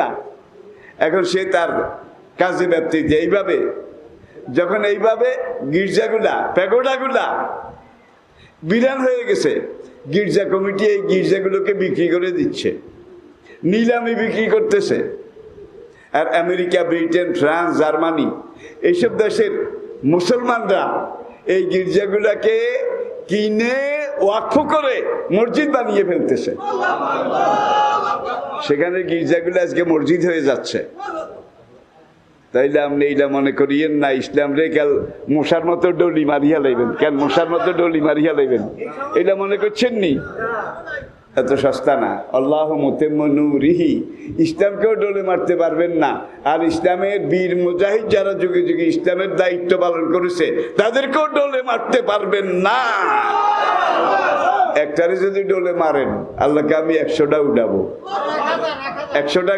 না। এখন সে তার কাজে ব্যক্তিতে এইভাবে যখন এইভাবে গির্জাগুলা প্যাগোডাগুলা বিরান হয়ে গেছে, গির্জা কমিটি এই গির্জাগুলোকে বিক্রি করে দিচ্ছে, নিলামি বিক্রি করতেছে। আর আমেরিকা, ব্রিটেন, ফ্রান্স, জার্মানি এইসব দেশের মুসলমানরা এই গির্জাগুলাকে কিনে ওয়াকফ করে মসজিদ বানিয়ে ফেলতেছে। সেখানে গির্জাগুলো আজকে মসজিদ হয়ে যাচ্ছে। তাইলে আপনি এইটা মনে করিয়েন না ইসলাম রে কাল মশার মতো ডলি মারিয়া লাইবেন, কেন মশার মতো ডলি মারিয়া লাইবেন, এটা মনে করছেন নি? এত সস্তা না। আল্লাহ মুতিম্মু নূরিহি, ইসলামকেও ডলে মারতে পারবেন না। আর ইসলামের বীর মুজাহিদ যারা যুগে যুগে ইসলামের দায়িত্ব পালন করেছে তাদেরকেও ডলে মারতে পারবেন না। একটারে যদি ডলে মারেন, আল্লাহকে আমি 100টা উঠাবো, 100টা